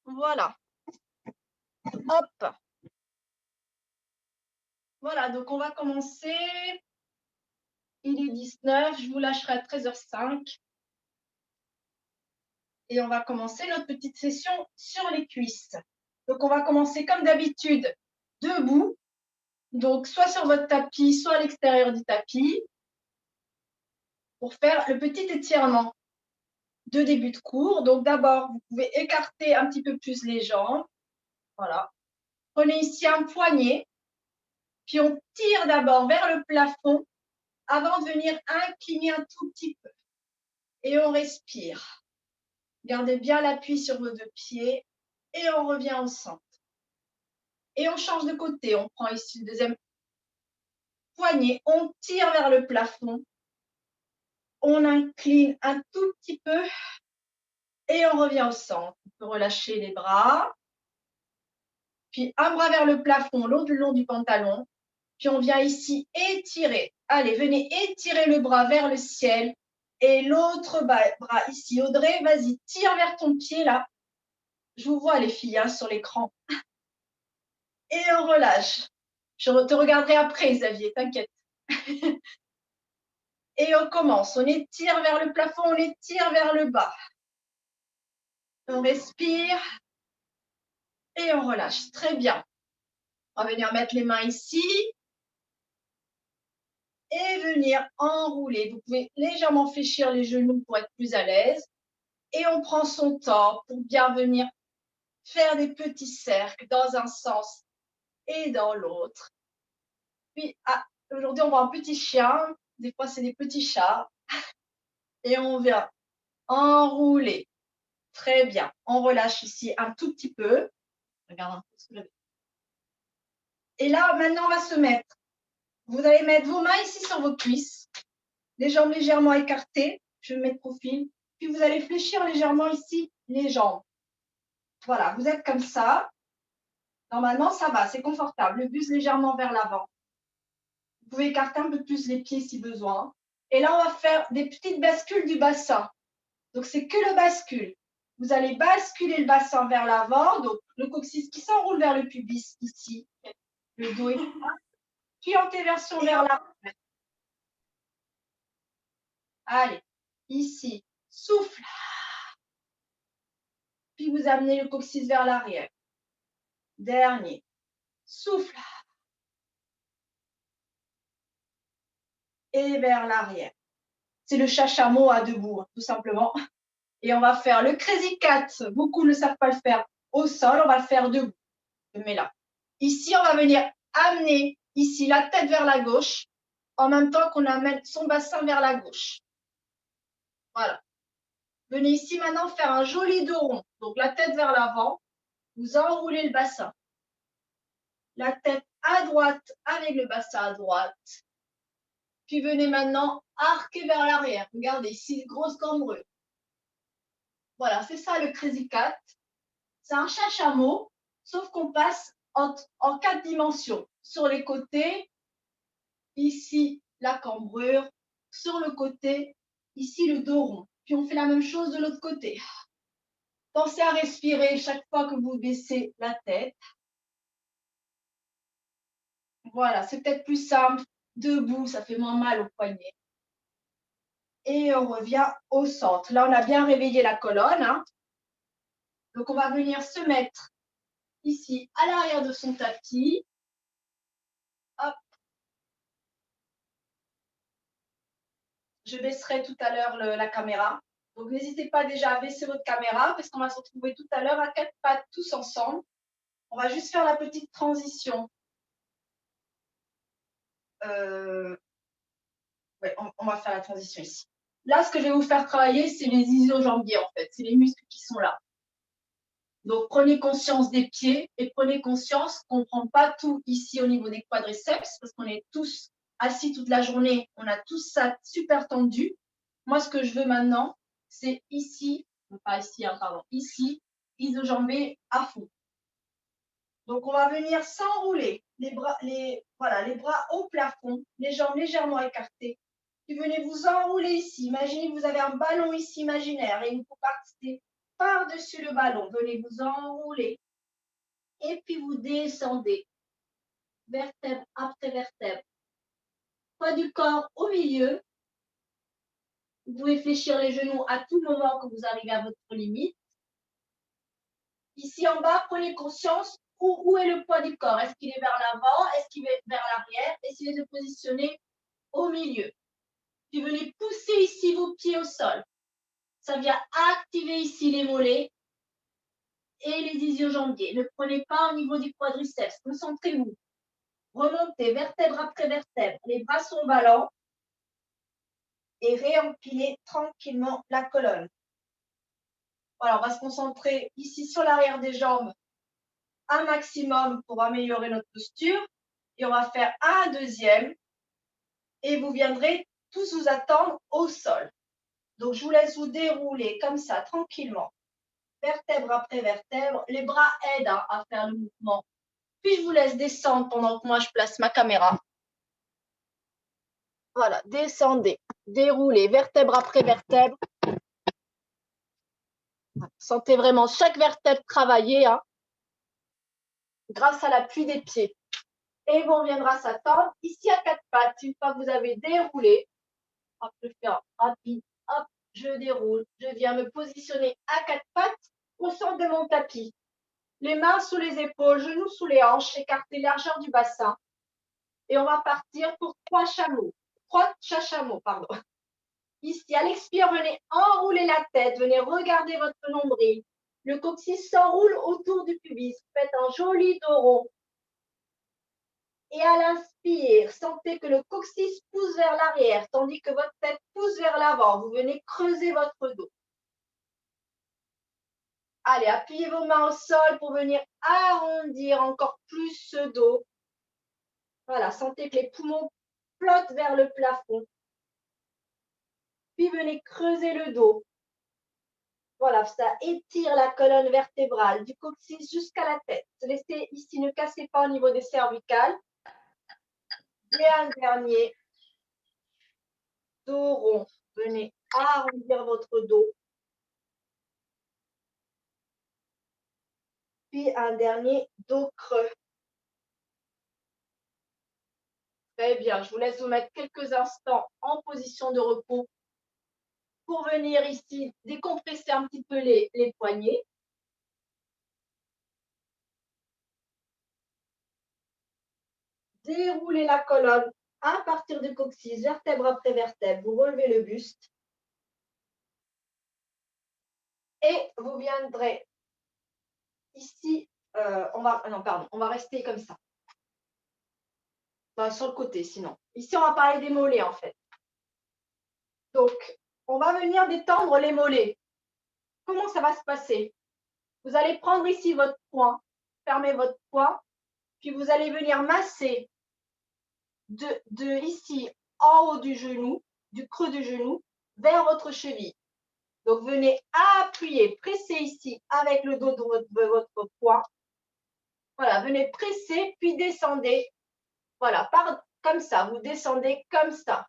Voilà. Hop. Voilà, donc on va commencer. Il est 19, je vous lâcherai à 13h05. Et on va commencer notre petite session sur les cuisses. Donc on va commencer comme d'habitude debout. Donc soit sur votre tapis, soit à l'extérieur du tapis. Pour faire le petit étirement de début de cours. Donc d'abord, vous pouvez écarter un petit peu plus les jambes. Voilà. Prenez ici un poignet. Puis on tire d'abord vers le plafond avant de venir incliner un tout petit peu. Et on respire. Gardez bien l'appui sur vos deux pieds et on revient au centre. Et on change de côté. On prend ici le deuxième poignet. On tire vers le plafond. On incline un tout petit peu et on revient au centre. On peut relâcher les bras. Puis un bras vers le plafond, l'autre le long du pantalon. Puis on vient ici étirer. Allez, venez étirer le bras vers le ciel. Et l'autre bras ici. Audrey, vas-y, tire vers ton pied là. Je vous vois les filles hein, sur l'écran. Et on relâche. Je te regarderai après, Xavier, t'inquiète. Et on commence. On étire vers le plafond, on étire vers le bas. On respire. Et on relâche. Très bien. On va venir mettre les mains ici. Et venir enrouler. Vous pouvez légèrement fléchir les genoux pour être plus à l'aise. Et on prend son temps pour bien venir faire des petits cercles dans un sens et dans l'autre. Puis, aujourd'hui, on voit un petit chien. Des fois, c'est des petits chats. Et on vient enrouler. Très bien. On relâche ici un tout petit peu. Regarde un peu ce que j'avais. Et là, maintenant, on va se mettre. Vous allez mettre vos mains ici sur vos cuisses. Les jambes légèrement écartées. Je mets de profil. Puis, vous allez fléchir légèrement ici les jambes. Voilà, vous êtes comme ça. Normalement, ça va, c'est confortable. Le buste légèrement vers l'avant. Vous pouvez écarter un peu plus les pieds si besoin. Et là, on va faire des petites bascules du bassin. Donc, c'est que le bascule. Vous allez basculer le bassin vers l'avant. Donc, le coccyx qui s'enroule vers le pubis ici. Le dos est plat. Puis, antéversion vers l'avant. Allez, ici, souffle. Puis, vous amenez le coccyx vers l'arrière. Dernier, souffle. Et vers l'arrière. C'est le chachamois à debout, tout simplement. Et on va faire le crazy cat. Beaucoup ne savent pas le faire au sol, on va le faire debout. Je mets là. Ici, on va venir amener ici la tête vers la gauche, en même temps qu'on amène son bassin vers la gauche. Voilà. Venez ici maintenant faire un joli dos rond. Donc la tête vers l'avant, vous enroulez le bassin. La tête à droite avec le bassin à droite. Puis venez maintenant arquer vers l'arrière. Regardez ici, grosse cambrure. Voilà, c'est ça le crazy cat. C'est un chachamois, sauf qu'on passe en 4 dimensions. Sur les côtés, ici la cambrure, sur le côté, ici le dos rond. Puis on fait la même chose de l'autre côté. Pensez à respirer chaque fois que vous baissez la tête. Voilà, c'est peut-être plus simple. Debout, ça fait moins mal au poignet. Et on revient au centre. Là, on a bien réveillé la colonne. Hein. Donc, on va venir se mettre ici à l'arrière de son tapis. Hop. Je baisserai tout à l'heure la caméra. Donc, n'hésitez pas déjà à baisser votre caméra parce qu'on va se retrouver tout à l'heure à 4 pattes tous ensemble. On va juste faire la petite transition. Ouais, on va faire la transition ici. Là, ce que je vais vous faire travailler, c'est les iso-jambiers en fait. C'est les muscles qui sont là. Donc, prenez conscience des pieds et prenez conscience qu'on ne prend pas tout ici au niveau des quadriceps parce qu'on est tous assis toute la journée. On a tous ça super tendu. Moi, ce que je veux maintenant, c'est ici, pas ici, hein, pardon, ici, iso-jambés à fond. Donc, on va venir s'enrouler les bras, voilà, les bras au plafond, les jambes légèrement écartées. Puis venez vous enrouler ici. Imaginez que vous avez un ballon ici imaginaire et vous partez par-dessus le ballon. Venez vous enrouler. Et puis vous descendez. Vertèbre après vertèbre. Poids du corps au milieu. Vous pouvez fléchir les genoux à tout moment que vous arrivez à votre limite. Ici en bas, prenez conscience où est le poids du corps. Est-ce qu'il est vers l'avant? Est-ce qu'il est vers l'arrière? Essayez de positionner au milieu. Puis venez pousser ici vos pieds au sol. Ça vient activer ici les mollets et les ischio-jambiers. Ne prenez pas au niveau du quadriceps. Concentrez-vous. Remontez vertèbre après vertèbre. Les bras sont ballants. Et réempilez tranquillement la colonne. Voilà, on va se concentrer ici sur l'arrière des jambes un maximum pour améliorer notre posture. Et on va faire un deuxième. Et vous viendrez tous vous attendre au sol. Donc, je vous laisse vous dérouler comme ça, tranquillement. Vertèbre après vertèbre. Les bras aident à faire le mouvement. Puis, je vous laisse descendre pendant que moi, je place ma caméra. Voilà, descendez, déroulez, vertèbre après vertèbre. Sentez vraiment chaque vertèbre travailler grâce à l'appui des pieds. Et on viendra s'attendre ici à quatre pattes. Une fois que vous avez déroulé, hop, je fais un rapide, hop, je déroule. Je viens me positionner à quatre pattes au centre de mon tapis. Les mains sous les épaules, genoux sous les hanches, écartez largeur du bassin. Et on va partir pour trois chachamots, pardon. Ici, à l'expire, venez enrouler la tête, venez regarder votre nombril. Le coccyx s'enroule autour du pubis. Faites un joli dos rond. Et à l'inspire, sentez que le coccyx pousse vers l'arrière, tandis que votre tête pousse vers l'avant. Vous venez creuser votre dos. Allez, appuyez vos mains au sol pour venir arrondir encore plus ce dos. Voilà, sentez que les poumons flottent vers le plafond. Puis venez creuser le dos. Voilà, ça étire la colonne vertébrale du coccyx jusqu'à la tête. Laissez ici, ne cassez pas au niveau des cervicales. Et un dernier. Dos rond. Venez arrondir votre dos. Puis un dernier dos creux. Très bien. Je vous laisse vous mettre quelques instants en position de repos pour venir ici décompresser un petit peu les poignets. Déroulez la colonne à partir du coccyx, vertèbre après vertèbre. Vous relevez le buste. Et vous viendrez ici, on va rester comme ça. Enfin, sur le côté, sinon. Ici, on va parler des mollets, en fait. Donc, on va venir détendre les mollets. Comment ça va se passer? Vous allez prendre ici votre poing, fermez votre poing, puis vous allez venir masser de ici, en haut du genou, du creux du genou, vers votre cheville. Donc, venez appuyer, presser ici avec le dos de votre poing. Voilà, venez presser, puis descendez. Voilà, comme ça, vous descendez comme ça.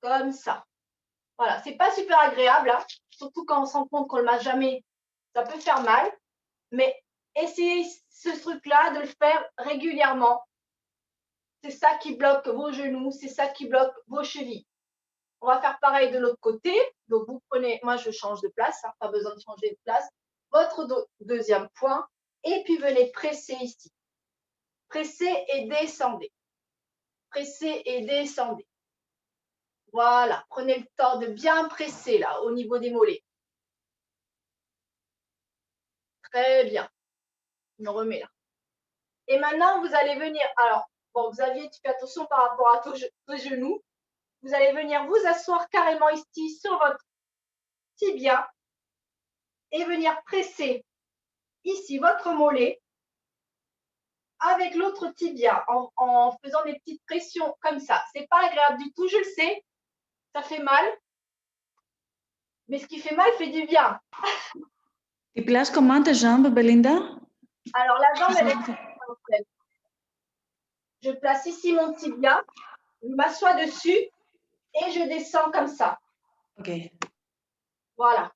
Comme ça. Voilà, c'est pas super agréable, hein, surtout quand on se rend compte qu'on ne le masse jamais. Ça peut faire mal, mais essayez ce truc-là de le faire régulièrement. C'est ça qui bloque vos genoux, c'est ça qui bloque vos chevilles. On va faire pareil de l'autre côté. Donc, vous prenez, moi, je change de place, hein, pas besoin de changer de place. Votre deuxième point, et puis venez presser ici. Pressez et descendez. Pressez et descendez. Voilà, prenez le temps de bien presser là, au niveau des mollets. Très bien. Je me remets là. Et maintenant, vous allez venir, alors, bon, Xavier, tu fais attention par rapport à ton genou. Vous allez venir vous asseoir carrément ici sur votre tibia et venir presser ici votre mollet avec l'autre tibia en faisant des petites pressions comme ça. C'est pas agréable du tout, je le sais. Ça fait mal. Mais ce qui fait mal fait du bien. Tu places comment ta jambe, Belinda? Alors, la jambe, elle est en fait. Je place ici mon tibia, je m'assois dessus et je descends comme ça. Ok. Voilà.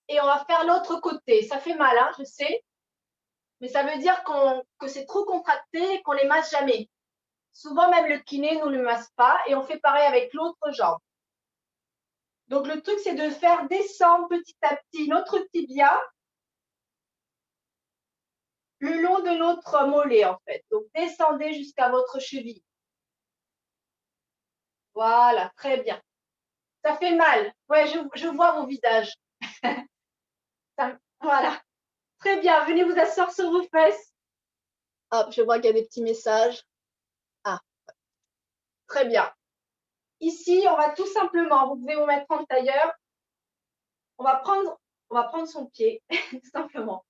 et on va faire l'autre côté. Ça fait mal, hein, je sais, mais ça veut dire que c'est trop contracté et qu'on les masse jamais. Souvent, même le kiné ne nous le masse pas et on fait pareil avec l'autre jambe. Donc, le truc, c'est de faire descendre petit à petit notre tibia le long de notre mollet, en fait. Donc, descendez jusqu'à votre cheville. Voilà, très bien. Ça fait mal. Ouais, je vois vos visages. Voilà. Très bien. Venez vous asseoir sur vos fesses. Hop, je vois qu'il y a des petits messages. Ah, très bien. Ici, on va tout simplement, vous pouvez vous mettre en tailleur. On va prendre son pied, tout simplement.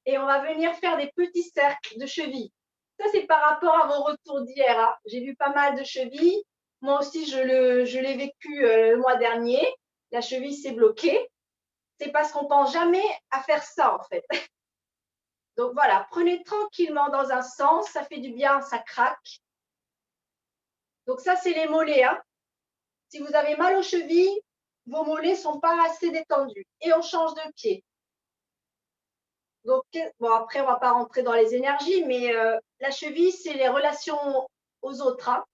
Et on va venir faire des petits cercles de chevilles. Ça, c'est par rapport à vos retours d'hier. Hein. J'ai vu pas mal de chevilles. Moi aussi, je l'ai vécu le mois dernier. La cheville s'est bloquée. C'est parce qu'on ne pense jamais à faire ça, en fait. Donc voilà, prenez tranquillement dans un sens. Ça fait du bien, ça craque. Donc ça, c'est les mollets. Hein. Si vous avez mal aux chevilles, vos mollets ne sont pas assez détendus. Et on change de pied. Donc, bon, après, on ne va pas rentrer dans les énergies, mais la cheville, c'est les relations aux autres. Hein.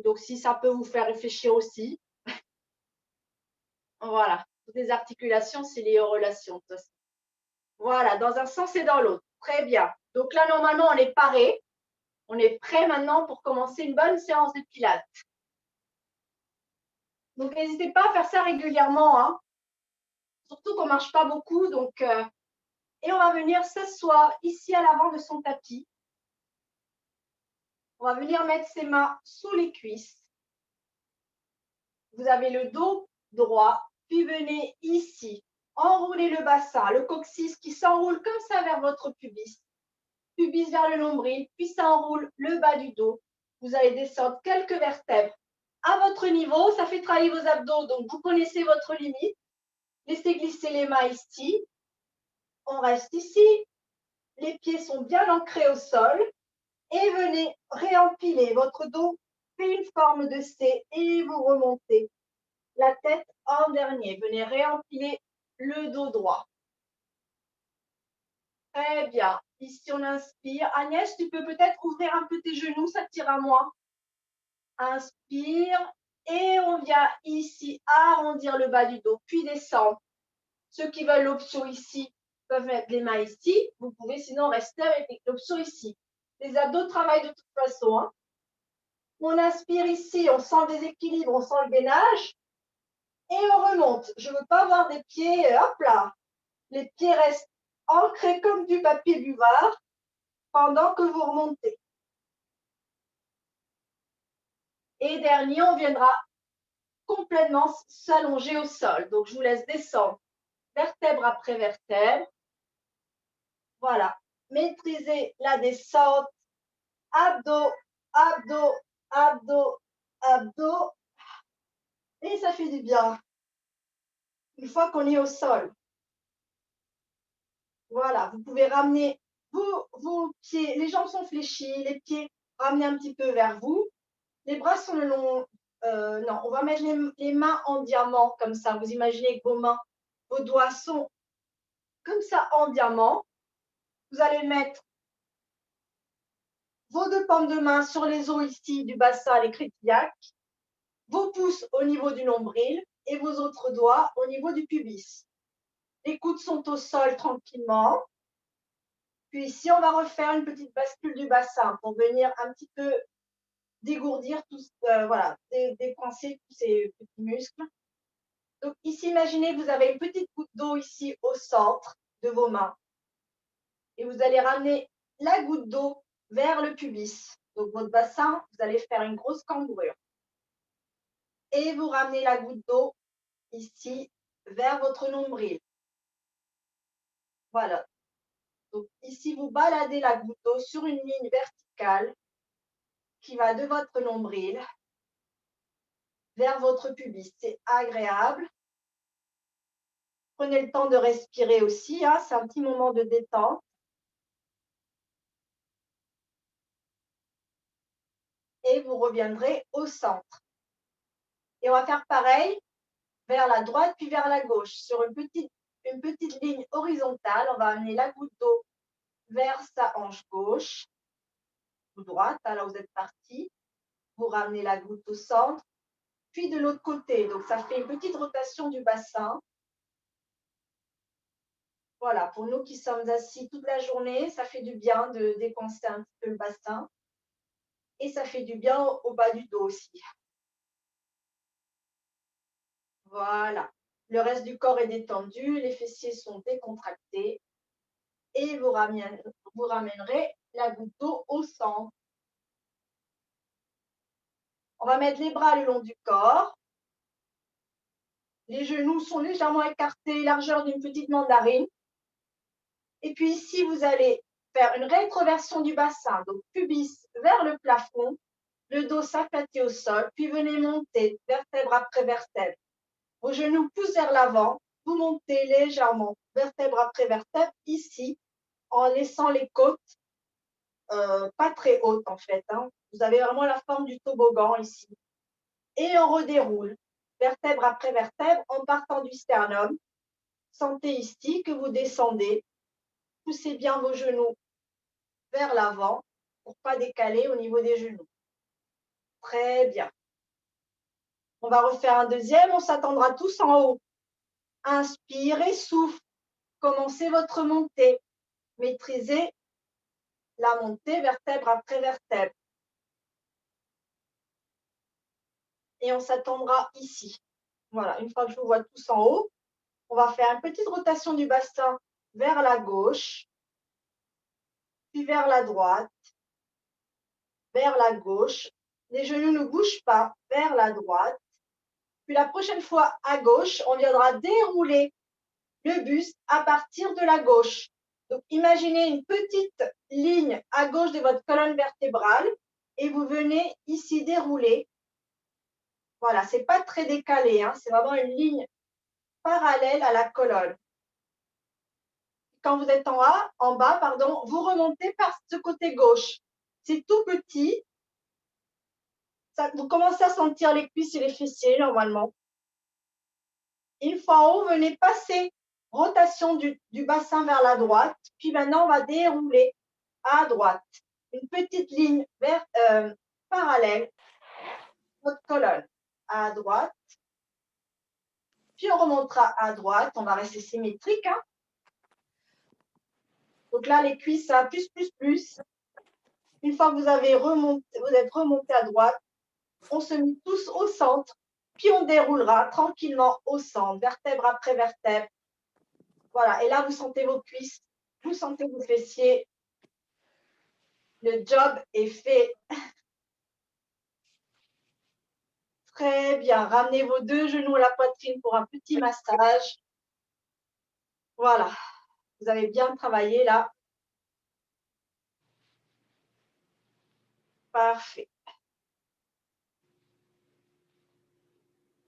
Donc, si ça peut vous faire réfléchir aussi. Voilà. Toutes les articulations, c'est lié aux relations. Voilà, dans un sens et dans l'autre. Très bien. Donc là, normalement, on est paré. On est prêt maintenant pour commencer une bonne séance de pilates. Donc, n'hésitez pas à faire ça régulièrement. Hein. Surtout qu'on ne marche pas beaucoup. Donc, et on va venir s'asseoir ici à l'avant de son tapis. On va venir mettre ses mains sous les cuisses. Vous avez le dos droit, puis venez ici, enrouler le bassin, le coccyx qui s'enroule comme ça vers votre pubis. Pubis vers le nombril, puis ça enroule le bas du dos. Vous allez descendre quelques vertèbres à votre niveau. Ça fait travailler vos abdos, donc vous connaissez votre limite. Laissez glisser les mains ici. On reste ici. Les pieds sont bien ancrés au sol. Et venez réempiler. Votre dos fait une forme de C et vous remontez. La tête en dernier. Venez réempiler le dos droit. Très bien. Ici, on inspire. Agnès, tu peux peut-être ouvrir un peu tes genoux, ça tire à moi. Inspire. Et on vient ici arrondir le bas du dos, puis descendre. Ceux qui veulent l'option ici peuvent mettre les mains ici. Vous pouvez sinon rester avec l'option ici. Les abdos travaillent de toute façon. Hein. On inspire ici, on sent le déséquilibre, on sent le gainage. Et on remonte. Je ne veux pas avoir des pieds, hop là. Les pieds restent ancrés comme du papier buvard pendant que vous remontez. Et dernier, on viendra complètement s'allonger au sol. Donc, je vous laisse descendre vertèbre après vertèbre. Voilà. Maîtrisez la descente. Abdos, abdos, abdos, abdos. Et ça fait du bien. Une fois qu'on est au sol. Voilà. Vous pouvez ramener vos pieds. Les jambes sont fléchies. Les pieds, ramenez un petit peu vers vous. Les bras sont le long. Non, on va mettre les mains en diamant, comme ça. Vous imaginez que vos mains, vos doigts sont comme ça en diamant. Vous allez mettre vos deux paumes de main sur les os ici du bassin, les crépillacques, vos pouces au niveau du nombril et vos autres doigts au niveau du pubis. Les coudes sont au sol tranquillement. Puis ici, on va refaire une petite bascule du bassin pour venir un petit peu dégourdir, voilà, décoincer tous ces petits muscles. Donc ici, imaginez que vous avez une petite goutte d'eau ici au centre de vos mains. Et vous allez ramener la goutte d'eau vers le pubis. Donc votre bassin, vous allez faire une grosse cambrure. Et vous ramenez la goutte d'eau ici vers votre nombril. Voilà. Donc ici, vous baladez la goutte d'eau sur une ligne verticale qui va de votre nombril vers votre pubis. C'est agréable. Prenez le temps de respirer aussi. Hein, c'est un petit moment de détente. Et vous reviendrez au centre. Et on va faire pareil vers la droite, puis vers la gauche. Sur une petite ligne horizontale, on va amener la goutte d'eau vers sa hanche gauche, ou droite, là où vous êtes parti. Vous ramenez la goutte au centre, puis de l'autre côté. Donc, ça fait une petite rotation du bassin. Voilà, pour nous qui sommes assis toute la journée, ça fait du bien de décoincer un petit peu le bassin. Et ça fait du bien au bas du dos aussi. Voilà. Le reste du corps est détendu, les fessiers sont décontractés. Et vous ramènerez la goutte d'eau au centre. On va mettre les bras le long du corps. Les genoux sont légèrement écartés, largeur d'une petite mandarine. Et puis ici, vous allez faire une rétroversion du bassin, donc pubis vers le plafond, le dos s'aplatit au sol, puis venez monter vertèbre après vertèbre. Vos genoux poussent vers l'avant, vous montez légèrement vertèbre après vertèbre ici, en laissant les côtes pas très hautes en fait. Hein. Vous avez vraiment la forme du toboggan ici. Et on redéroule vertèbre après vertèbre en partant du sternum. Sentez ici que vous descendez. Poussez bien vos genoux vers l'avant pour ne pas décaler au niveau des genoux. Très bien. On va refaire un deuxième. On s'attendra tous en haut. Inspirez, souffle. Commencez votre montée. Maîtrisez la montée vertèbre après vertèbre. Et on s'attendra ici. Voilà, une fois que je vous vois tous en haut, on va faire une petite rotation du bassin vers la gauche, puis vers la droite, vers la gauche. Les genoux ne bougent pas, vers la droite. Puis la prochaine fois à gauche, on viendra dérouler le buste à partir de la gauche. Donc imaginez une petite ligne à gauche de votre colonne vertébrale et vous venez ici dérouler. Voilà, c'est pas très décalé, hein, c'est vraiment une ligne parallèle à la colonne. Quand vous êtes en bas, pardon, vous remontez par ce côté gauche. C'est tout petit. Ça, vous commencez à sentir les cuisses et les fessiers normalement. Une fois en haut, venez passer rotation du bassin vers la droite. Puis maintenant, on va dérouler à droite. Une petite ligne parallèle votre colonne à droite. Puis on remontera à droite. On va rester symétrique. Hein. Donc là, les cuisses, ça plus. Une fois que vous êtes remonté à droite, on se met tous au centre. Puis on déroulera tranquillement au centre, vertèbre après vertèbre. Voilà, et là, vous sentez vos cuisses, vous sentez vos fessiers. Le job est fait. Très bien. Ramenez vos deux genoux à la poitrine pour un petit massage. Voilà. Vous avez bien travaillé là. Parfait.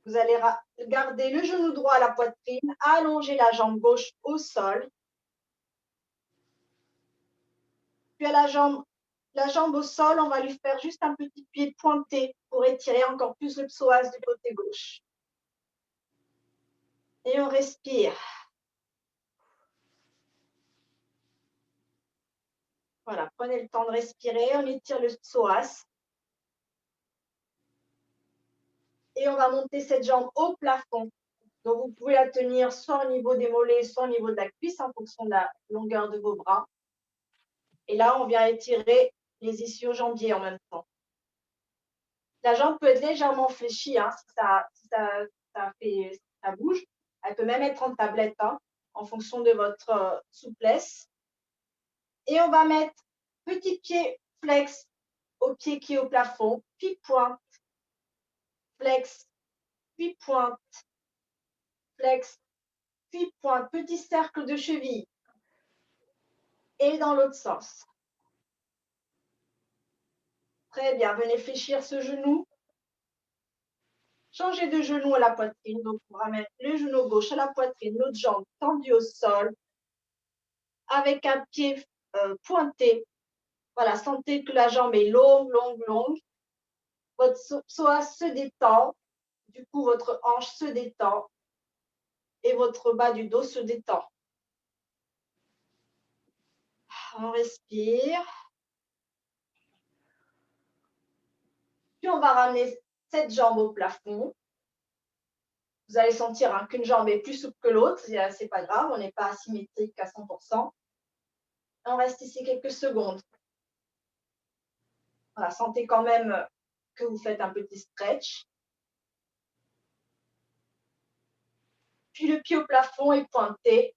Vous allez garder le genou droit à la poitrine, allonger la jambe gauche au sol. Puis à la jambe au sol, on va lui faire juste un petit pied pointé pour étirer encore plus le psoas du côté gauche. Et on respire. Voilà, prenez le temps de respirer, on étire le psoas. Et on va monter cette jambe au plafond. Donc, vous pouvez la tenir soit au niveau des mollets, soit au niveau de la cuisse, en fonction de la longueur de vos bras. Et là, on vient étirer les ischio-jambiers en même temps. La jambe peut être légèrement fléchie, hein, si ça bouge. Elle peut même être en tablette, hein, en fonction de votre souplesse. Et on va mettre petit pied flex au pied qui est au plafond, puis pointe, flex, puis pointe, flex, puis pointe, petit cercle de cheville. Et dans l'autre sens. Très bien, venez fléchir ce genou. Changez de genou à la poitrine. Donc, on ramène le genou gauche à la poitrine, l'autre jambe tendue au sol, avec un pied pointé. Voilà, sentez que la jambe est longue. Votre psoas se détend. Du coup, votre hanche se détend et votre bas du dos se détend. On respire. Puis, on va ramener cette jambe au plafond. Vous allez sentir hein, qu'une jambe est plus souple que l'autre. Ce n'est pas grave, on n'est pas asymétrique à 100%. On reste ici quelques secondes. Voilà, sentez quand même que vous faites un petit stretch. Puis le pied au plafond est pointé.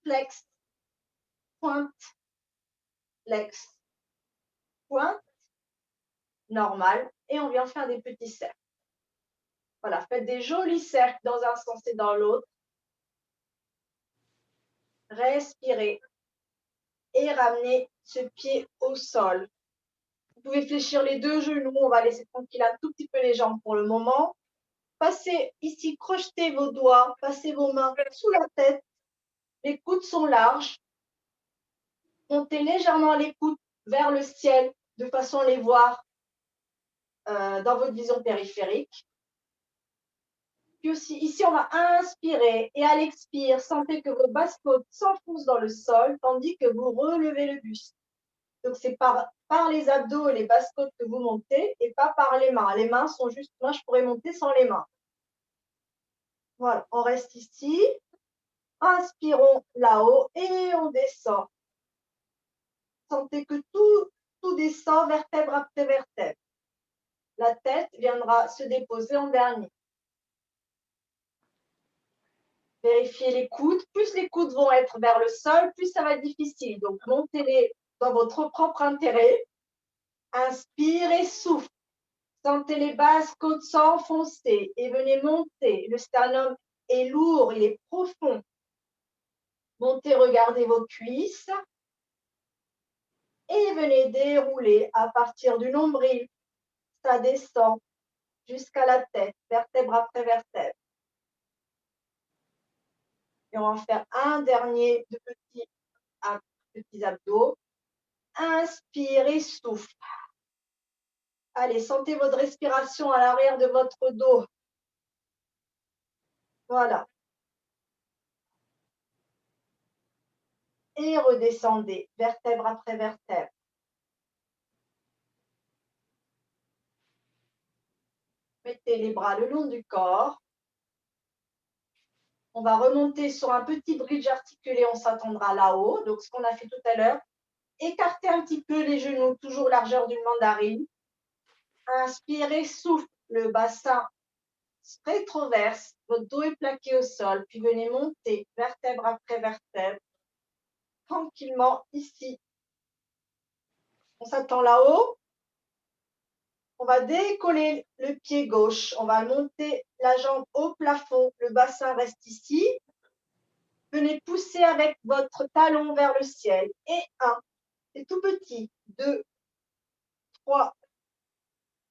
Flex, pointe, flex, pointe. Normal. Et on vient faire des petits cercles. Voilà, faites des jolis cercles dans un sens et dans l'autre. Respirez. Et ramenez ce pied au sol. Vous pouvez fléchir les deux genoux. On va laisser tranquille un tout petit peu les jambes pour le moment. Passez ici, crochetez vos doigts, passez vos mains sous la tête. Les coudes sont larges. Montez légèrement les coudes vers le ciel de façon à les voir dans votre vision périphérique. Puis aussi, ici, on va inspirer et à l'expire, sentez que vos basses côtes s'enfoncent dans le sol tandis que vous relevez le buste. Donc, c'est par les abdos et les basses côtes que vous montez et pas par les mains. Les mains sont juste, moi, je pourrais monter sans les mains. Voilà, on reste ici. Inspirons là-haut et on descend. Sentez que tout descend vertèbre après vertèbre. La tête viendra se déposer en dernier. Vérifiez les coudes. Plus les coudes vont être vers le sol, plus ça va être difficile. Donc, montez-les dans votre propre intérêt. Inspirez, souffle. Sentez les basses côtes s'enfoncer et venez monter. Le sternum est lourd, il est profond. Montez, regardez vos cuisses. Et venez dérouler à partir du nombril. Ça descend jusqu'à la tête, vertèbre après vertèbre. Et on va faire un dernier de petits abdos. Inspire et souffle. Allez, sentez votre respiration à l'arrière de votre dos. Voilà. Et redescendez, vertèbre après vertèbre. Mettez les bras le long du corps. On va remonter sur un petit bridge articulé, on s'attendra là-haut. Donc, ce qu'on a fait tout à l'heure. Écartez un petit peu les genoux, toujours largeur d'une mandarine. Inspirez, souffle, le bassin se rétroverse, votre dos est plaqué au sol, puis venez monter vertèbre après vertèbre, tranquillement ici. On s'attend là-haut. On va décoller le pied gauche. On va monter la jambe au plafond. Le bassin reste ici. Venez pousser avec votre talon vers le ciel. Et 1, c'est tout petit. 2, 3,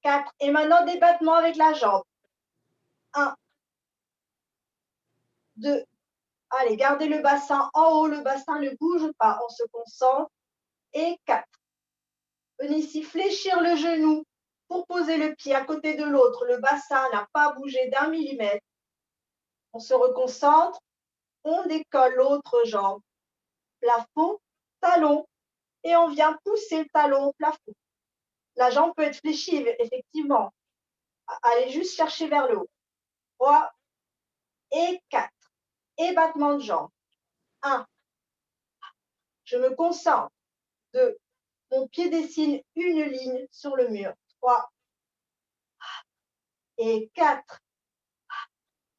4. Et maintenant, des battements avec la jambe. 1, 2. Allez, gardez le bassin en haut. Le bassin ne bouge pas. On se concentre. Et 4. Venez ici fléchir le genou pour poser le pied à côté de l'autre. Le bassin n'a pas bougé d'1 millimètre. On se reconcentre. On décolle l'autre jambe. Plafond, talon. Et on vient pousser le talon au plafond. La jambe peut être fléchie, effectivement. Allez juste chercher vers le haut. 3 et 4. Et battement de jambe. 1. Je me concentre. 2. Mon pied dessine une ligne sur le mur. 3 et 4.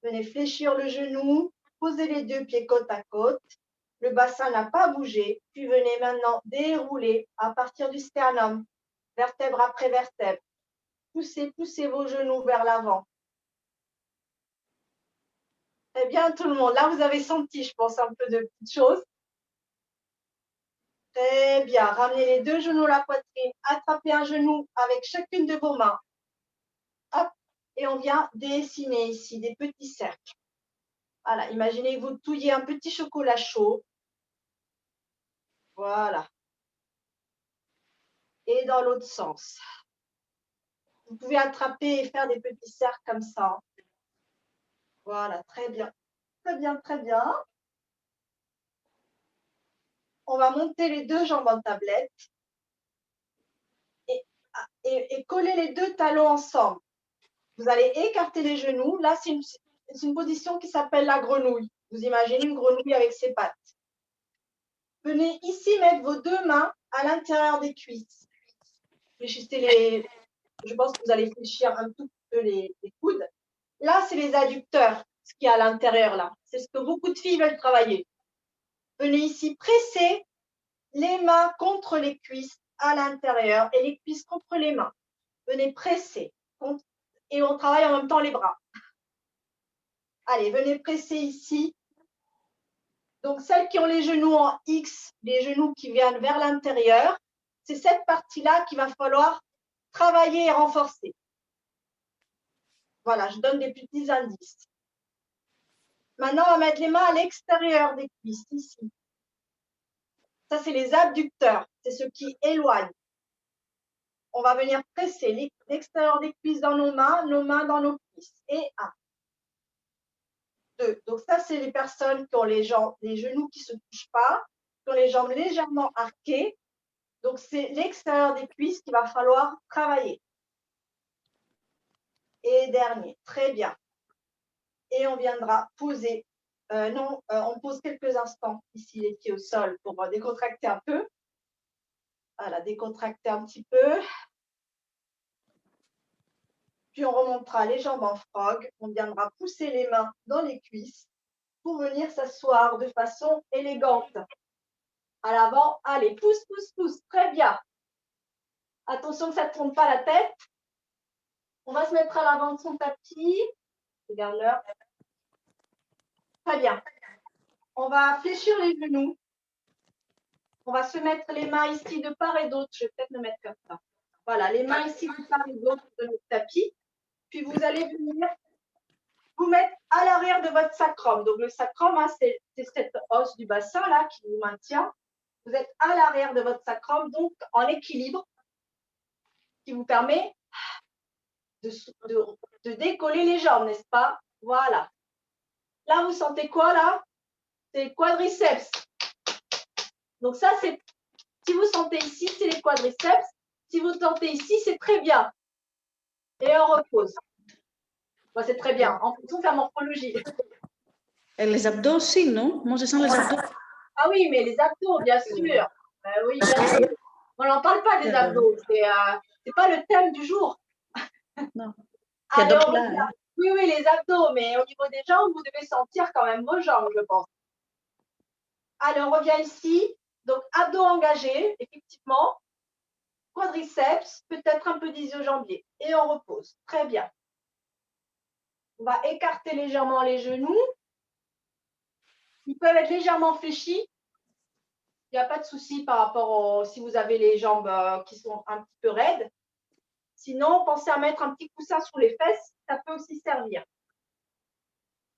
Venez fléchir le genou. Posez les deux pieds côte à côte. Le bassin n'a pas bougé. Puis venez maintenant dérouler à partir du sternum. Vertèbre après vertèbre. Poussez, poussez vos genoux vers l'avant. Très bien tout le monde. Là, vous avez senti, je pense, un peu de petites choses. Très bien. Ramenez les deux genoux à la poitrine. Attrapez un genou avec chacune de vos mains. Hop. Et on vient dessiner ici des petits cercles. Voilà. Imaginez que vous touillez un petit chocolat chaud. Voilà. Et dans l'autre sens. Vous pouvez attraper et faire des petits cercles comme ça. Voilà, très bien. Très bien, très bien. On va monter les deux jambes en tablette et coller les deux talons ensemble. Vous allez écarter les genoux. Là, c'est une position qui s'appelle la grenouille. Vous imaginez une grenouille avec ses pattes. Venez ici mettre vos deux mains à l'intérieur des cuisses. Fléchissez je pense que vous allez fléchir un tout petit peu les coudes. Là, c'est les adducteurs, ce qui est à l'intérieur là. C'est ce que beaucoup de filles veulent travailler. Venez ici presser les mains contre les cuisses à l'intérieur et les cuisses contre les mains. Venez presser. Et on travaille en même temps les bras. Allez, venez presser ici. Donc, celles qui ont les genoux en X, les genoux qui viennent vers l'intérieur, c'est cette partie-là qu'il va falloir travailler et renforcer. Voilà, je donne des petits indices. Maintenant, on va mettre les mains à l'extérieur des cuisses, ici. Ça, c'est les abducteurs. C'est ce qui éloigne. On va venir presser l'extérieur des cuisses dans nos mains dans nos cuisses. Et 1, 2. Donc, ça, c'est les personnes qui ont les genoux qui ne se touchent pas, qui ont les jambes légèrement arquées. Donc, c'est l'extérieur des cuisses qu'il va falloir travailler. Et dernier, très bien. Et on viendra poser, on pose quelques instants ici les pieds au sol pour décontracter un peu. Voilà, décontracter un petit peu. Puis on remontera les jambes en frog. On viendra pousser les mains dans les cuisses pour venir s'asseoir de façon élégante. À l'avant, allez, pousse, pousse, pousse. Très bien. Attention que ça ne tourne pas la tête. On va se mettre à l'avant de son tapis. Regarde l'heure. Très bien. On va fléchir les genoux. On va se mettre les mains ici de part et d'autre. Je vais peut-être me mettre comme ça. Voilà, les mains ici de part et d'autre de notre tapis. Puis vous allez venir vous mettre à l'arrière de votre sacrum. Donc le sacrum, hein, c'est cette os du bassin là qui vous maintient. Vous êtes à l'arrière de votre sacrum, donc en équilibre, qui vous permet de décoller les jambes, n'est-ce pas? Voilà. Là, vous sentez quoi là? C'est les quadriceps. Donc ça, c'est si vous sentez ici, c'est les quadriceps. Si vous sentez ici, c'est très bien. Et on repose. Bon, c'est très bien, en fonction de la morphologie. Et les abdos aussi, non? Moi, je sens les abdos. Ah oui, mais les abdos, bien sûr. Oui, bien sûr. On n'en parle pas des abdos. C'est pas le thème du jour. Non. Allez, on revient. Oui, oui, les abdos, mais au niveau des jambes, vous devez sentir quand même vos jambes, je pense. Allez, on revient ici. Donc, abdos engagés, effectivement. Quadriceps, peut-être un peu d'ischio-jambier. Et on repose. Très bien. On va écarter légèrement les genoux. Ils peuvent être légèrement fléchis. Il n'y a pas de souci par rapport si vous avez les jambes qui sont un petit peu raides. Sinon, pensez à mettre un petit coussin sur les fesses. Ça peut aussi servir.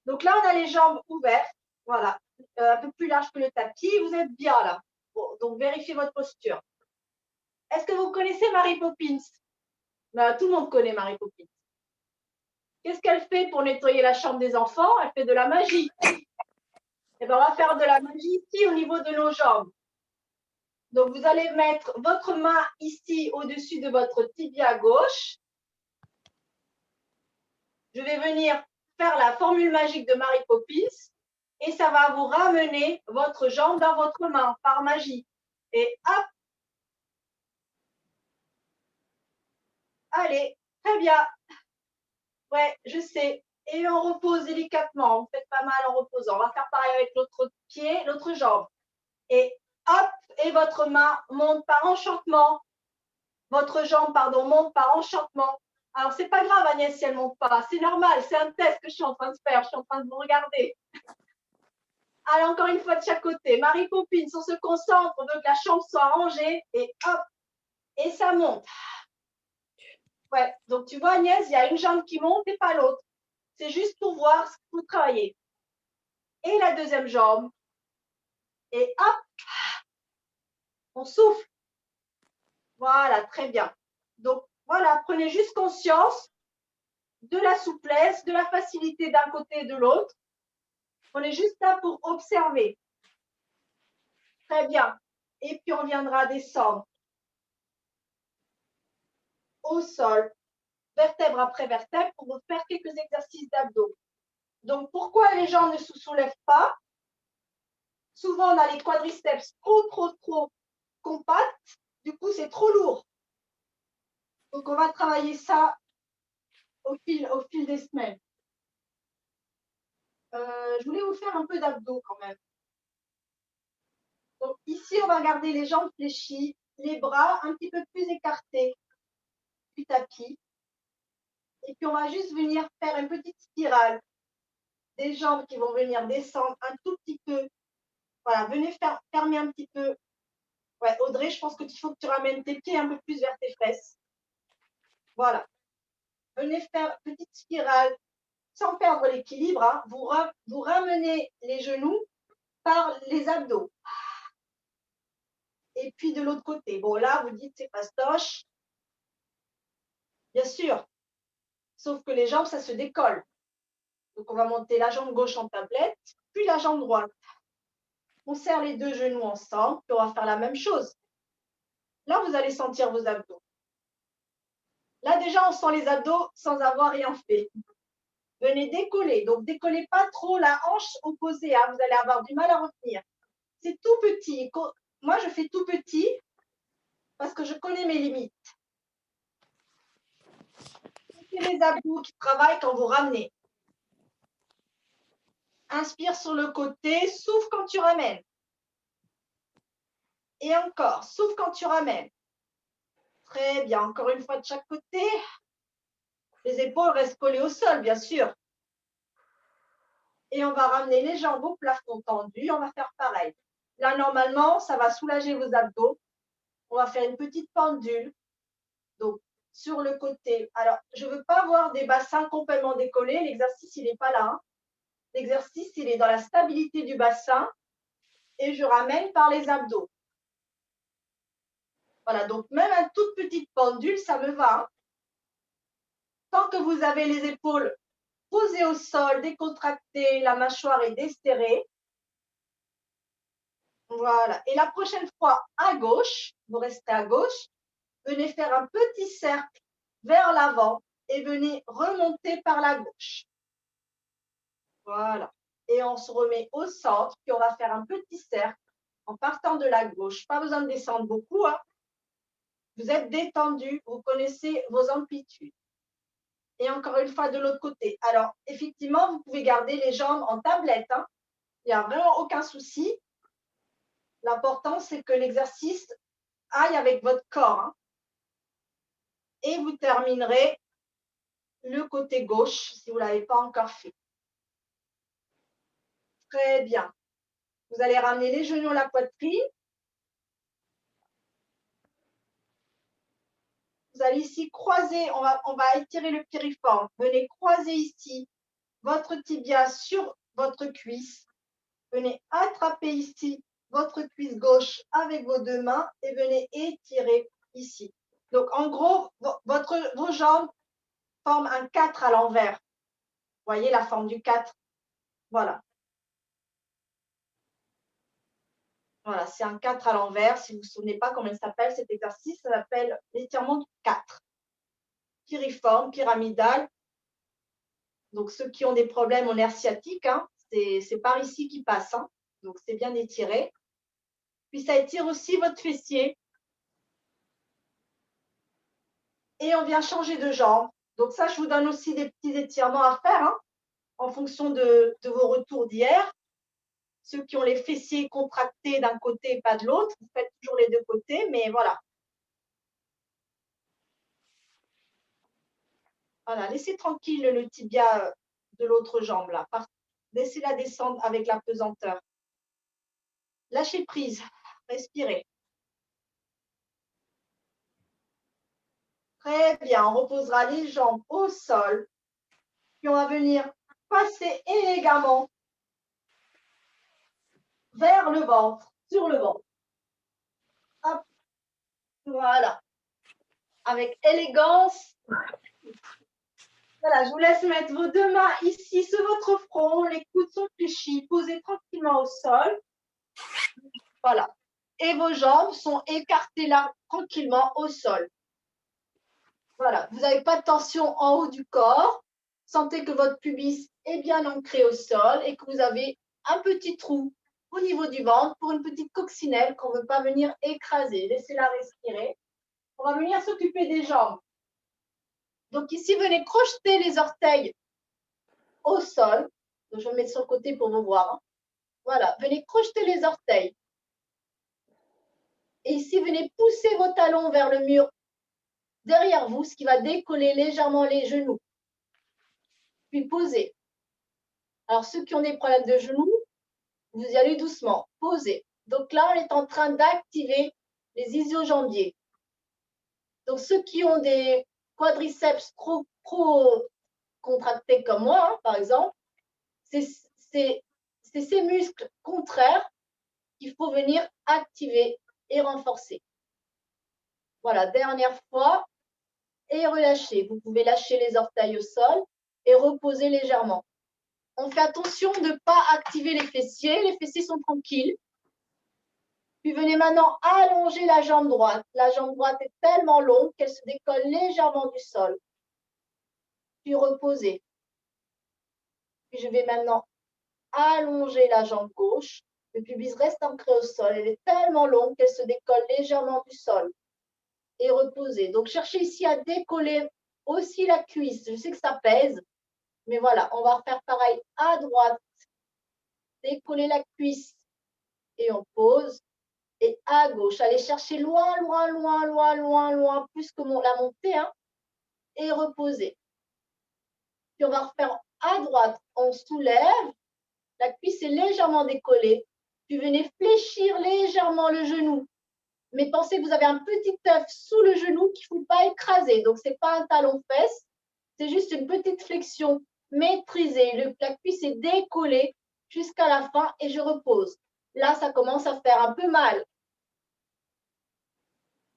Donc là, on a les jambes ouvertes. Voilà. Un peu plus large que le tapis. Vous êtes bien là. Bon, donc, vérifiez votre posture. Est-ce que vous connaissez Mary Poppins? Tout le monde connaît Mary Poppins. Qu'est-ce qu'elle fait pour nettoyer la chambre des enfants? Elle fait de la magie. Et bien, on va faire de la magie ici au niveau de nos jambes. Donc, vous allez mettre votre main ici au-dessus de votre tibia gauche. Je vais venir faire la formule magique de Mary Poppins et ça va vous ramener votre jambe dans votre main par magie. Et hop! Allez, très bien. Ouais, je sais. Et on repose délicatement. Vous faites pas mal en reposant. On va faire pareil avec l'autre pied, l'autre jambe. Et hop! Et votre main monte par enchantement. Votre jambe, pardon, monte par enchantement. Alors, c'est pas grave, Agnès, si elle ne monte pas. C'est normal, c'est un test que je suis en train de faire. Je suis en train de vous regarder. Allez, encore une fois de chaque côté. Mary Poppins, on se concentre, on veut que la chambre soit rangée. Et hop! Et ça monte. Ouais, donc tu vois, Agnès, il y a une jambe qui monte et pas l'autre. C'est juste pour voir ce que vous travaillez. Et la deuxième jambe. Et hop! On souffle. Voilà, très bien. Donc, Voilà, prenez juste conscience de la souplesse, de la facilité d'un côté et de l'autre. On est juste là pour observer. Très bien. Et puis, on viendra descendre au sol, vertèbre après vertèbre, pour faire quelques exercices d'abdos. Donc, pourquoi les jambes ne se soulèvent pas? Souvent, on a les quadriceps trop compacts. Du coup, c'est trop lourd. Donc, on va travailler ça au fil des semaines. Je voulais vous faire un peu d'abdos quand même. Donc, ici, on va garder les jambes fléchies, les bras un petit peu plus écartés du tapis. Et puis, on va juste venir faire une petite spirale des jambes qui vont venir descendre un tout petit peu. Voilà, venez fermer un petit peu. Ouais, Audrey, je pense qu'il faut que tu ramènes tes pieds un peu plus vers tes fesses. Voilà. Venez faire une petite spirale sans perdre l'équilibre. Hein. Vous ramenez les genoux par les abdos. Et puis de l'autre côté. Bon, là, vous dites c'est fastoche. Bien sûr. Sauf que les jambes, ça se décolle. Donc, on va monter la jambe gauche en tablette, puis la jambe droite. On serre les deux genoux ensemble, puis on va faire la même chose. Là, vous allez sentir vos abdos. Là, déjà, on sent les abdos sans avoir rien fait. Venez décoller. Donc, décollez pas trop la hanche opposée. Hein. Vous allez avoir du mal à retenir. C'est tout petit. Moi, je fais tout petit parce que je connais mes limites. C'est les abdos qui travaillent quand vous ramenez. Inspire sur le côté, souffle quand tu ramènes. Et encore, souffle quand tu ramènes. Très bien. Encore une fois de chaque côté. Les épaules restent collées au sol, bien sûr. Et on va ramener les jambes au plafond tendu. On va faire pareil. Là, normalement, ça va soulager vos abdos. On va faire une petite pendule. Donc, sur le côté. Alors, je ne veux pas voir des bassins complètement décollés. L'exercice, il n'est pas là. Hein. L'exercice, il est dans la stabilité du bassin. Et je ramène par les abdos. Voilà, donc même une toute petite pendule, ça me va. Hein. Tant que vous avez les épaules posées au sol, décontractées, la mâchoire est desserrée. Voilà. Et la prochaine fois, à gauche, vous restez à gauche, venez faire un petit cercle vers l'avant et venez remonter par la gauche. Voilà. Et on se remet au centre, puis on va faire un petit cercle en partant de la gauche. Pas besoin de descendre beaucoup. Hein. Vous êtes détendu, vous connaissez vos amplitudes. Et encore une fois, de l'autre côté. Alors, effectivement, vous pouvez garder les jambes en tablette. Hein. Il n'y a vraiment aucun souci. L'important, c'est que l'exercice aille avec votre corps. Hein. Et vous terminerez le côté gauche si vous ne l'avez pas encore fait. Très bien. Vous allez ramener les genoux à la poitrine. Vous allez ici croiser, on va étirer le piriforme. Venez croiser ici votre tibia sur votre cuisse. Venez attraper ici votre cuisse gauche avec vos deux mains et venez étirer ici. Donc, en gros, vos jambes forment un 4 à l'envers. Vous voyez la forme du 4? Voilà. Voilà, c'est un 4 à l'envers. Si vous ne vous souvenez pas comment il s'appelle cet exercice, ça s'appelle l'étirement du 4. Piriforme, pyramidal. Donc, ceux qui ont des problèmes au nerf sciatique, hein, c'est par ici qui passe. Hein. Donc, c'est bien étiré. Puis, ça étire aussi votre fessier. Et on vient changer de jambe. Donc, ça, je vous donne aussi des petits étirements à faire hein, en fonction de vos retours d'hier. Ceux qui ont les fessiers contractés d'un côté et pas de l'autre, vous faites toujours les deux côtés, mais voilà. Voilà, laissez tranquille le tibia de l'autre jambe là. Laissez-la descendre avec la pesanteur. Lâchez prise, respirez. Très bien, on reposera les jambes au sol. Puis on va venir passer élégamment vers le ventre, sur le ventre. Hop, voilà. avec élégance. Voilà, je vous laisse mettre vos deux mains ici sur votre front, les coudes sont fléchis, posez tranquillement au sol. Voilà. Et vos jambes sont écartées là, tranquillement au sol. Voilà, vous n'avez pas de tension en haut du corps. Sentez que votre pubis est bien ancré au sol et que vous avez un petit trou au niveau du ventre pour une petite coccinelle qu'on ne veut pas venir écraser. Laissez-la respirer. On va venir s'occuper des jambes. Donc ici, venez crocheter les orteils au sol. Donc, je vais mettre sur le côté pour vous voir. Hein. Voilà, venez crocheter les orteils. Et ici, venez pousser vos talons vers le mur derrière vous, ce qui va décoller légèrement les genoux. Puis posez. Alors, ceux qui ont des problèmes de genoux, vous y allez doucement. Posez. Donc là, on est en train d'activer les ischio-jambiers. Donc, ceux qui ont des quadriceps trop contractés comme moi, hein, par exemple, c'est ces muscles contraires qu'il faut venir activer et renforcer. Voilà, dernière fois. Et relâchez. Vous pouvez lâcher les orteils au sol et reposer légèrement. On fait attention de ne pas activer les fessiers. Les fessiers sont tranquilles. Puis venez maintenant allonger la jambe droite. La jambe droite est tellement longue qu'elle se décolle légèrement du sol. Puis reposez. Puis je vais maintenant allonger la jambe gauche. Le pubis reste ancré au sol. Elle est tellement longue qu'elle se décolle légèrement du sol. Et reposez. Donc cherchez ici à décoller aussi la cuisse. Je sais que ça pèse. Mais voilà, on va refaire pareil à droite. Décoller la cuisse et on pose. Et à gauche, allez chercher loin, loin, loin, loin, loin, loin, plus que la montée. Hein, et reposer. Puis on va refaire à droite. On soulève. La cuisse est légèrement décollée. Puis venez fléchir légèrement le genou. Mais pensez que vous avez un petit œuf sous le genou qu'il ne faut pas écraser. Donc, ce n'est pas un talon-fesse. C'est juste une petite flexion maîtrisée. La cuisse est décollée jusqu'à la fin et je repose. Là, ça commence à faire un peu mal.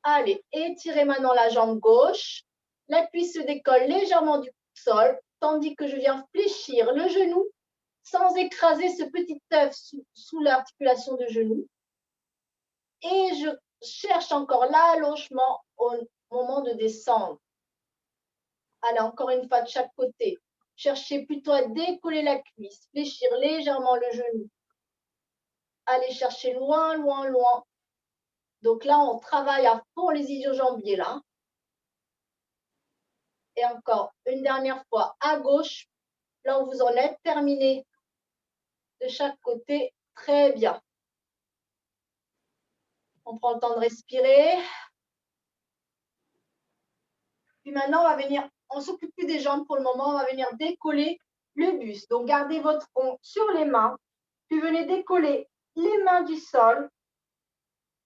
Allez, étirez maintenant la jambe gauche. La cuisse se décolle légèrement du sol, tandis que je viens fléchir le genou sans écraser ce petit œuf sous l'articulation de genou. Et je cherche encore l'allongement au moment de descendre. Allez, encore une fois de chaque côté. Cherchez plutôt à décoller la cuisse, fléchir légèrement le genou. Allez chercher loin, loin, loin. Donc là, on travaille à fond les ischio-jambiers là. Et encore une dernière fois à gauche. Là où vous en êtes, terminé de chaque côté. Très bien. On prend le temps de respirer. Puis maintenant, on va venir, on ne s'occupe plus des jambes pour le moment, on va venir décoller le buste. Donc, gardez votre front sur les mains. Puis venez décoller les mains du sol,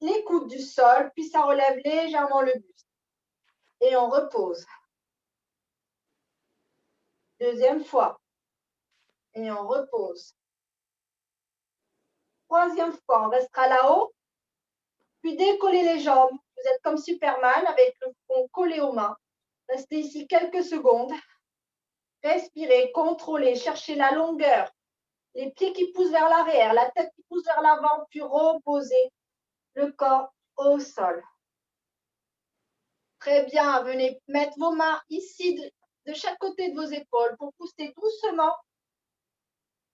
les coudes du sol, puis ça relève légèrement le buste. Et on repose. Deuxième fois. Et on repose. Troisième fois, on restera là-haut. Puis décollez les jambes. Vous êtes comme Superman avec le front collé aux mains. Restez ici quelques secondes. Respirez, contrôlez, cherchez la longueur. Les pieds qui poussent vers l'arrière, la tête qui pousse vers l'avant, puis reposez le corps au sol. Très bien, venez mettre vos mains ici de chaque côté de vos épaules pour pousser doucement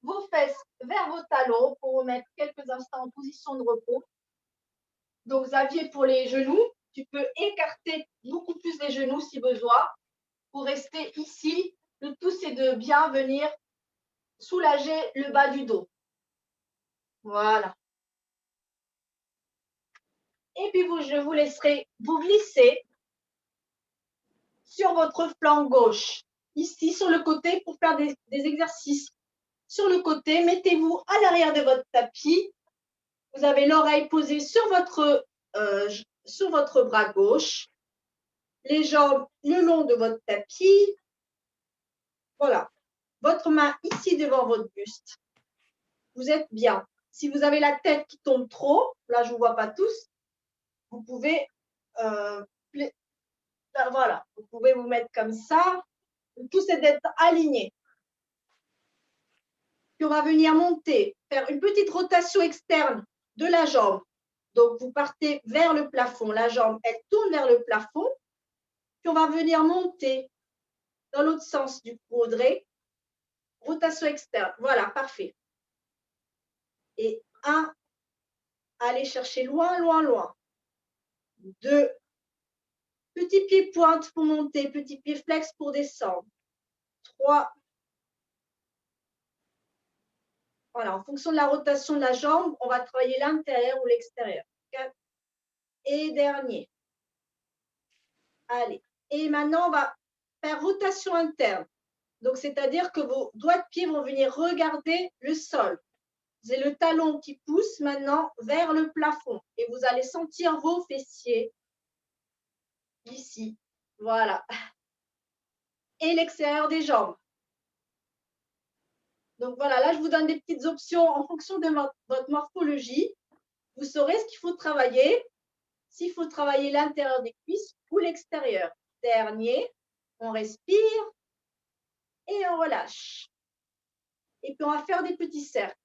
vos fesses vers vos talons pour vous mettre quelques instants en position de repos. Donc, Xavier, pour les genoux, tu peux écarter beaucoup plus les genoux si besoin pour rester ici. Le tout, c'est de bien venir soulager le bas du dos. Voilà. Et puis, je vous laisserai vous glisser sur votre flanc gauche, ici sur le côté pour faire des exercices. Sur le côté, mettez-vous à l'arrière de votre tapis. Vous avez l'oreille posée sur votre bras gauche, les jambes le long de votre tapis. Voilà. Votre main ici devant votre buste. Vous êtes bien. Si vous avez la tête qui tombe trop, là je ne vous vois pas tous, vous pouvez Ben, voilà, vous pouvez vous mettre comme ça. Le tout, c'est d'être aligné. Puis on va venir monter, faire une petite rotation externe de la jambe. Donc, vous partez vers le plafond. La jambe, elle tourne vers le plafond. Puis on va venir monter dans l'autre sens du coup, Audrey. Rotation externe. Voilà, parfait. Et 1, allez chercher loin, loin, loin. 2, petit pied pointe pour monter, petit pied flex pour descendre. 3, voilà, en fonction de la rotation de la jambe, on va travailler l'intérieur ou l'extérieur. 4, et dernier. Allez. Et maintenant, on va faire rotation interne. Donc, c'est-à-dire que vos doigts de pied vont venir regarder le sol. Vous avez le talon qui pousse maintenant vers le plafond. Et vous allez sentir vos fessiers ici. Voilà. Et l'extérieur des jambes. Donc, voilà, là, je vous donne des petites options en fonction de votre morphologie. Vous saurez ce qu'il faut travailler. S'il faut travailler l'intérieur des cuisses ou l'extérieur. Dernier, on respire et on relâche. Et puis, on va faire des petits cercles.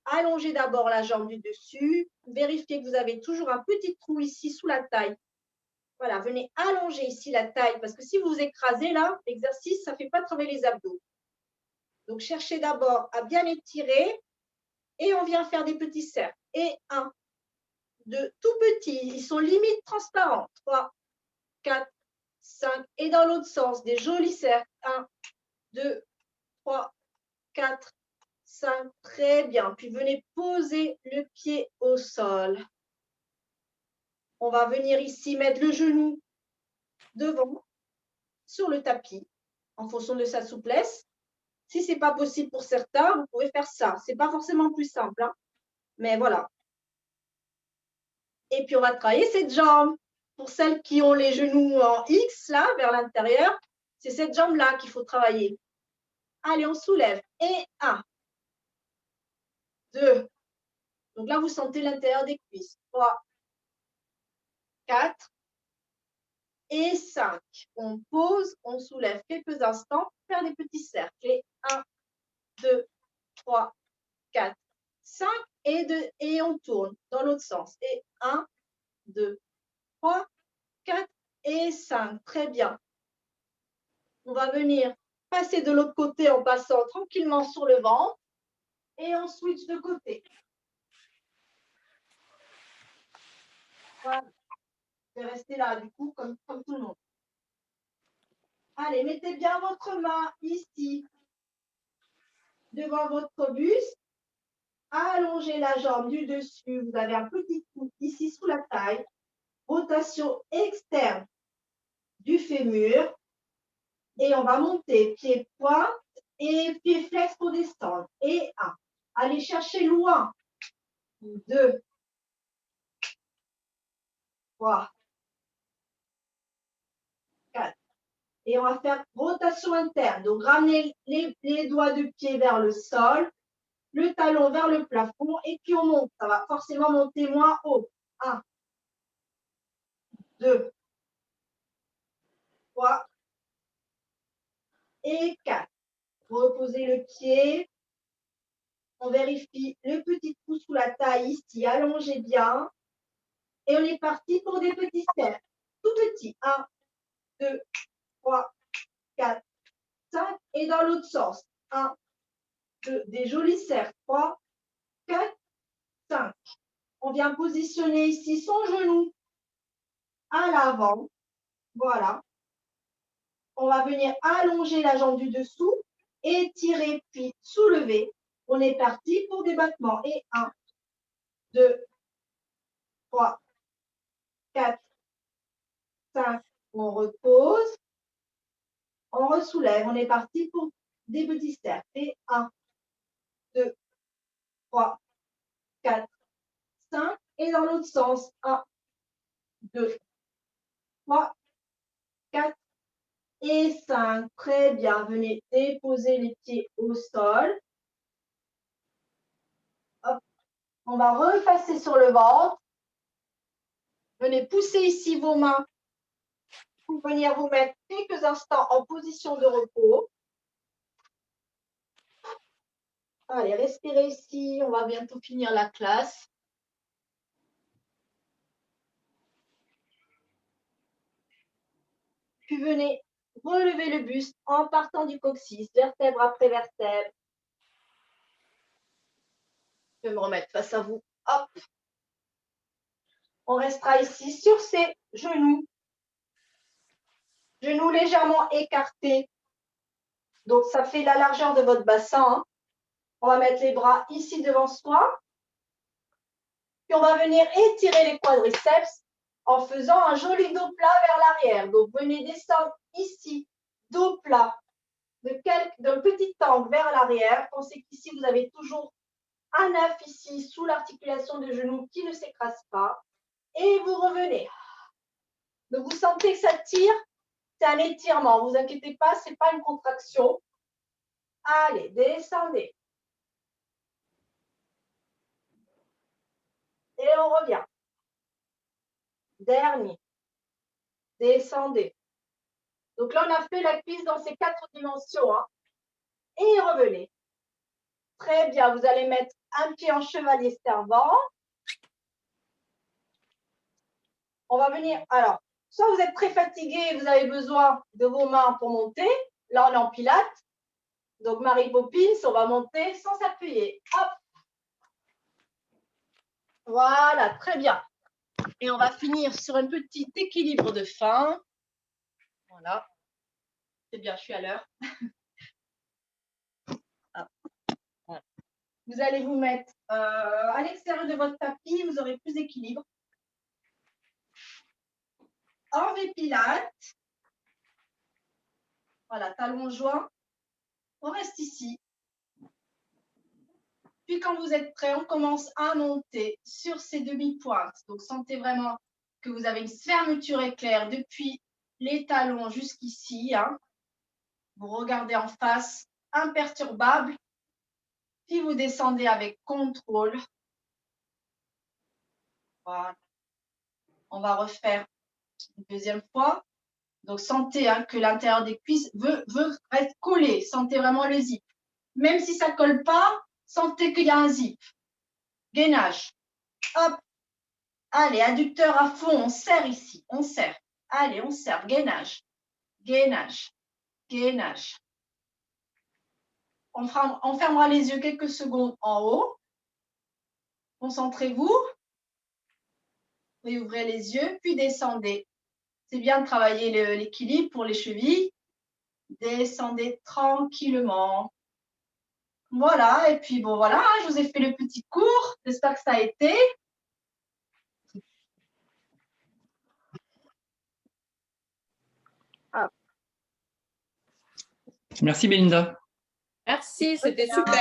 Allongez d'abord la jambe du dessus. Vérifiez que vous avez toujours un petit trou ici sous la taille. Voilà, venez allonger ici la taille parce que si vous vous écrasez là, l'exercice, ça ne fait pas travailler les abdos. Donc, cherchez d'abord à bien étirer et on vient faire des petits cercles. Et 1, 2, tout petits, ils sont limite transparents. 3, 4, 5. Et dans l'autre sens, des jolis cercles. 1, 2, 3, 4, 5. Très bien. Puis venez poser le pied au sol. On va venir ici mettre le genou devant sur le tapis en fonction de sa souplesse. Si ce n'est pas possible pour certains, vous pouvez faire ça. Ce n'est pas forcément plus simple, hein, mais voilà. Et puis, on va travailler cette jambe. Pour celles qui ont les genoux en X, là, vers l'intérieur, c'est cette jambe-là qu'il faut travailler. Allez, on soulève. Et 1, 2. Donc là, vous sentez l'intérieur des cuisses. 3, 4 et 5. On pose, on soulève quelques instants, faire des petits cercles. Et 1, 2, 3, 4, 5 et on tourne dans l'autre sens. Et 1, 2, 3, 4 et 5. Très bien. On va venir passer de l'autre côté en passant tranquillement sur le ventre et on switch de côté. Voilà. Je vais rester là, du coup, comme tout le monde. Allez, mettez bien votre main ici, devant votre buste. Allongez la jambe du dessus. Vous avez un petit coup ici sous la taille. Rotation externe du fémur. Et on va monter pied pointe et pied flex pour descendre. Et 1. Allez chercher loin. 2, 3, 4. Et on va faire rotation interne. Donc, ramenez les doigts de pied vers le sol, le talon vers le plafond et puis on monte. Ça va forcément monter moins haut. 1, 2, 3 et 4. Reposez le pied. On vérifie le petit trou sous la taille ici. Allongez bien. Et on est parti pour des petits cercles. Tout petits. 1, 2, 3, 4, 5. Et dans l'autre sens. 1, 2. Des jolis cercles. 3, 4, 5. On vient positionner ici son genou à l'avant. Voilà. On va venir allonger la jambe du dessous, étirer puis soulever. On est parti pour des battements. Et 1, 2, 3, 4, 5. On repose. On ressoulève. On est parti pour des petits cercles. Et 1, 2, 3, 4, 5. Et dans l'autre sens. 1, 2, 3, 4 et 5. Très bien. Venez déposer les pieds au sol. Hop. On va repasser sur le ventre. Venez pousser ici vos mains pour venir vous mettre quelques instants en position de repos. Allez, respirez ici, on va bientôt finir la classe. Puis venez relever le buste en partant du coccyx, vertèbre après vertèbre. Je vais me remettre face à vous. Hop. On restera ici sur ses genoux. Genoux légèrement écartés. Donc, ça fait la largeur de votre bassin. Hein. On va mettre les bras ici devant soi. Puis, on va venir étirer les quadriceps en faisant un joli dos plat vers l'arrière. Donc, venez descendre ici, dos plat, d'un petit angle vers l'arrière. Pensez qu'ici, vous avez toujours un œuf ici sous l'articulation des genoux qui ne s'écrase pas. Et vous revenez. Donc, vous sentez que ça tire, c'est un étirement. Ne vous inquiétez pas, ce n'est pas une contraction. Allez, descendez. Et on revient. Dernier. Descendez. Donc là, on a fait la cuisse dans ces 4 dimensions. Hein. Et revenez. Très bien. Vous allez mettre un pied en chevalier servant. On va venir. Alors, soit vous êtes très fatigué et vous avez besoin de vos mains pour monter. Là, on est en pilates. Donc, Mary Poppins, on va monter sans s'appuyer. Hop. Voilà, très bien. Et on va finir sur un petit équilibre de fin. Voilà. C'est bien, je suis à l'heure. Voilà. Vous allez vous mettre à l'extérieur de votre tapis, vous aurez plus d'équilibre. En V-Pilates. Voilà, talons joints. On reste ici. Puis quand vous êtes prêts, on commence à monter sur ces demi-pointes. Donc, sentez vraiment que vous avez une fermeture éclair depuis les talons jusqu'ici. Hein. Vous regardez en face, imperturbable. Puis vous descendez avec contrôle. Voilà. On va refaire une deuxième fois. Donc, sentez hein, que l'intérieur des cuisses veut rester collé. Sentez vraiment le zip. Même si ça ne colle pas, sentez qu'il y a un zip. Gainage. Hop. Allez, adducteur à fond. On serre ici. On serre. Allez, on serre. Gainage. Gainage. Gainage. On fermera les yeux quelques secondes en haut. Concentrez-vous. Réouvrez les yeux, puis descendez. C'est bien de travailler l'équilibre pour les chevilles. Descendez tranquillement. Voilà, et puis bon, voilà, je vous ai fait le petit cours. J'espère que ça a été. Merci Belinda. Merci, c'était super.